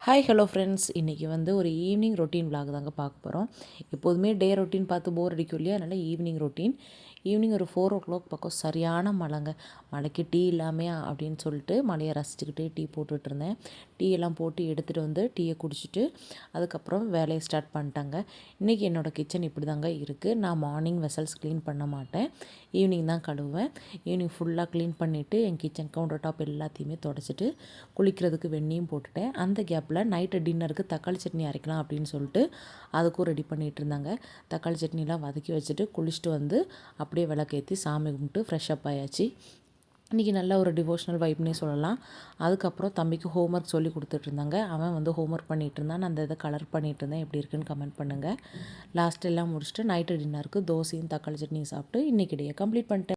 Hi hello friends, இன்றைக்கி வந்து ஒரு ஈவினிங் ரொட்டீன் விலாக் தாங்க பார்க்க போகிறோம். எப்போதுமே டே ரொட்டீன் பார்த்து போர் அடிக்கும் இல்லையா? அதனால் ஈவினிங் ஒரு 4 o'clock பக்கம் சரியான மழைங்க. மழைக்கு டீ இல்லாமையா அப்படின்னு சொல்லிட்டு மழையை ரசிச்சுக்கிட்டு டீ போட்டுட்ருந்தேன். டீ எல்லாம் போட்டு எடுத்துகிட்டு வந்து டீயை குடிச்சிட்டு அதுக்கப்புறம் வேலையை ஸ்டார்ட் பண்ணிட்டாங்க. இன்றைக்கி என்னோடய கிச்சன் இப்படி தாங்க இருக்குது. நான் மார்னிங் வெசல்ஸ் க்ளீன் பண்ண மாட்டேன், ஈவினிங் தான் கழுவுவேன். ஈவினிங் ஃபுல்லாக க்ளீன் பண்ணிவிட்டு என் கிச்சன் கவுண்டர் டாப் எல்லாத்தையுமே தொடச்சிட்டு குளிக்கிறதுக்கு வெந்நியும் போட்டுட்டேன். அந்த கேப்பில் நைட்டு டின்னருக்கு தக்காளி சட்னி அரைக்கலாம் அப்படின்னு சொல்லிட்டு அதுக்கும் ரெடி பண்ணிகிட்டு இருந்தாங்க. தக்காளி சட்னிலாம் வதக்கி வச்சுட்டு குளிச்சுட்டு வந்து அப்படியே விளக்கேற்றி சாமி கும்பிட்டு ஃப்ரெஷ்அப் ஆயாச்சு. இன்றைக்கி நல்ல ஒரு டிவோஷனல் வைப்னே சொல்லலாம். அதுக்கப்புறம் தம்பிக்கு ஹோம்ஒர்க் சொல்லி கொடுத்துட்ருந்தாங்க. அவன் வந்து ஹோம்ஒர்க் பண்ணிகிட்டு இருந்தான். நான் அந்த இதை கலர் பண்ணிகிட்டு இருந்தேன். எப்படி இருக்குன்னு கமெண்ட் பண்ணுங்கள். லாஸ்ட் எல்லாம் முடிச்சுட்டு நைட்டு டின்னருக்கு தோசையும் தக்காளி சட்னியும் சாப்பிட்டு இன்றைக்கி டேயை கம்ப்ளீட் பண்ணிட்டேன்.